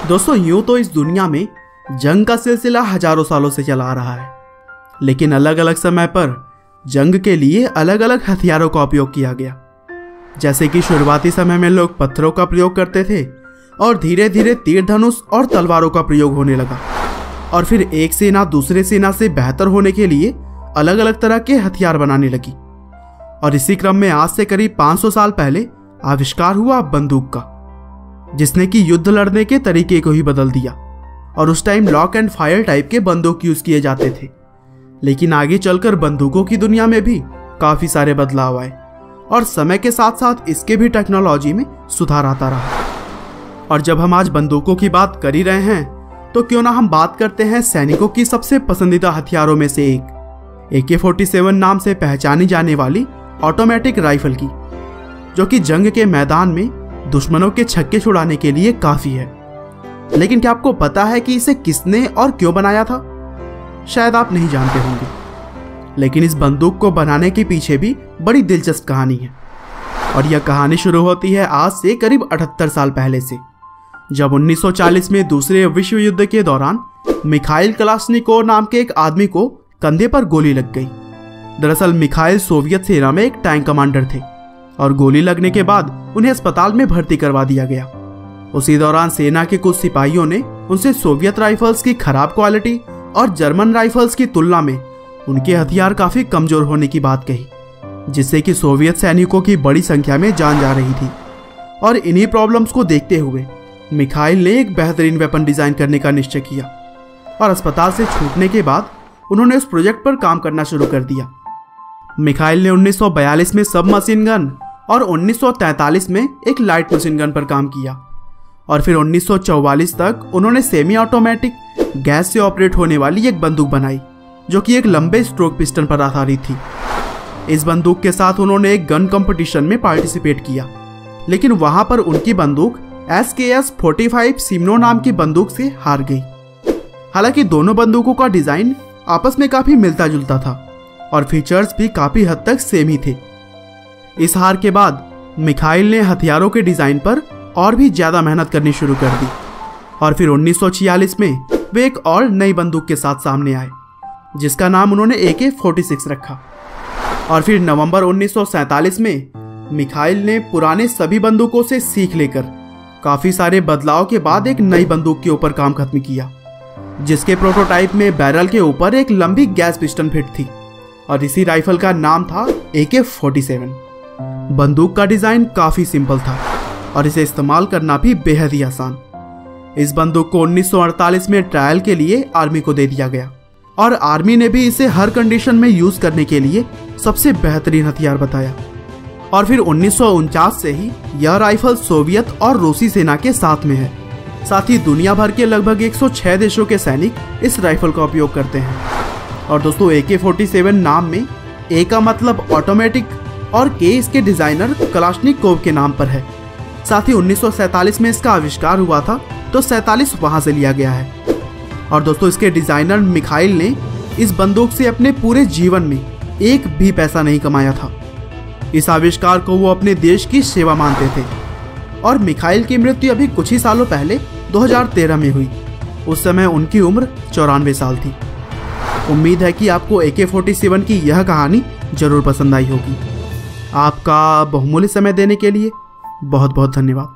दोस्तों यूं तो इस दुनिया में जंग का सिलसिला हजारों सालों से चला आ रहा है, लेकिन अलग अलग समय पर जंग के लिए अलग अलग हथियारों का उपयोग किया गया। जैसे कि शुरुआती समय में लोग पत्थरों का प्रयोग करते थे और धीरे धीरे तीर धनुष और तलवारों का प्रयोग होने लगा, और फिर एक सेना दूसरे सेना से बेहतर होने के लिए अलग अलग तरह के हथियार बनाने लगी। और इसी क्रम में आज से करीब 500 साल पहले आविष्कार हुआ बंदूक का, जिसने कि युद्ध लड़ने के तरीके को ही बदल दिया। और उस time lock and fire type के बंदूक यूज किए जाते थे, लेकिन आगे चलकर बंदूकों की दुनिया में भी काफी सारे बदलाव आए और समय के साथ साथ इसके भी टेक्नोलॉजी में सुधार आता रहा। और जब हम आज बंदूकों की बात कर ही रहे हैं तो क्यों ना हम बात करते हैं सैनिकों की सबसे पसंदीदा हथियारों में से एक AK-47 नाम से पहचानी जाने वाली ऑटोमेटिक राइफल की, जो कि जंग के मैदान में दुश्मनों के छक्के छुड़ाने के लिए काफी है। लेकिन क्या आपको पता है कि इसे किसने और क्यों बनाया था? शायद आप नहीं जानते होंगे, लेकिन इस बंदूक को बनाने के पीछे भी बड़ी दिलचस्प कहानी है। और यह कहानी शुरू होती है आज से करीब 78 साल पहले से, जब 1940 में दूसरे विश्व युद्ध के दौरान मिखाइल कलाश्निकोव नाम के एक आदमी को कंधे पर गोली लग गई। दरअसल मिखाइल सोवियत सेना में एक टैंक कमांडर थे और गोली लगने के बाद उन्हें अस्पताल में भर्ती करवा दिया गया। उसी दौरान सेना के कुछ सिपाहियों ने उनसे सोवियत राइफल्स की खराब क्वालिटी और जर्मन राइफल्स की तुलना में उनके हथियार काफी कमजोर होने की बात कही, जिससे कि सोवियत सैनिकों की बड़ी संख्या में जान जा रही थी। और इन्हीं प्रॉब्लम्स को देखते हुए मिखाइल ने एक बेहतरीन वेपन डिजाइन करने का निश्चय किया और अस्पताल से छूटने के बाद उन्होंने उस प्रोजेक्ट पर काम करना शुरू कर दिया। मिखाइल ने 1942 में सब मशीन गन और 1943 में एक लाइट मशीन गन पर काम किया, और फिर 1944 तक उन्होंने सेमी ऑटोमेटिक गैस से ऑपरेट होने वाली एक बंदूक बनाई, जो कि एक लंबे स्ट्रोक पिस्टन पर आधारित थी। इस बंदूक के साथ उन्होंने एक गन कंपटीशन में पार्टिसिपेट किया, लेकिन वहां पर उनकी बंदूक SKS-45 सिमनो नाम की बंदूक से हार गई। हालांकि दोनों बंदूकों का डिजाइन आपस में काफी मिलता जुलता था और फीचर्स भी काफी हद तक सेम ही थे। इस हार के बाद मिखाइल ने हथियारों के डिजाइन पर और भी ज्यादा मेहनत करनी शुरू कर दी, और फिर 1946 में वे एक और नई बंदूक के साथ सामने आए, जिसका नाम उन्होंने AK-46 रखा। और फिर नवंबर 1947 में मिखाइल ने पुराने सभी बंदूकों से सीख लेकर काफी सारे बदलाव के बाद एक नई बंदूक के ऊपर काम खत्म किया, जिसके प्रोटोटाइप में बैरल के ऊपर एक लंबी गैस पिस्टन फिट थी, और इसी राइफल का नाम था AK-47। बंदूक का डिजाइन काफी सिंपल था और इसे इस्तेमाल करना भी बेहद ही आसान। इस बंदूक को 1948 में ट्रायल के लिए आर्मी को दे दिया गया, और आर्मी ने भी इसे हर कंडीशन में यूज करने के लिए सबसे बेहतरीन हथियार बताया। और फिर 1949 से ही यह राइफल सोवियत और रूसी सेना के साथ में है। साथ ही दुनिया भर के लगभग 106 देशों के सैनिक इस राइफल का उपयोग करते हैं। और दोस्तों AK-47 नाम में A का मतलब ऑटोमेटिक और K इसके डिजाइनर कलाश्निकोव के नाम पर है। साथ ही 1947 में इसका आविष्कार हुआ था, तो 47 वहां से लिया गया है। और दोस्तों इसके डिजाइनर मिखाइल ने इस बंदूक से अपने पूरे जीवन में एक भी पैसा नहीं कमाया था। इस आविष्कार को वो अपने देश की सेवा मानते थे। और मिखाइल की मृत्यु अभी कुछ ही सालों पहले 2013 में हुई। उस समय उनकी उम्र 94 साल थी। उम्मीद है कि आपको AK-47 की यह कहानी जरूर पसंद आई होगी। आपका बहुमूल्य समय देने के लिए बहुत बहुत धन्यवाद।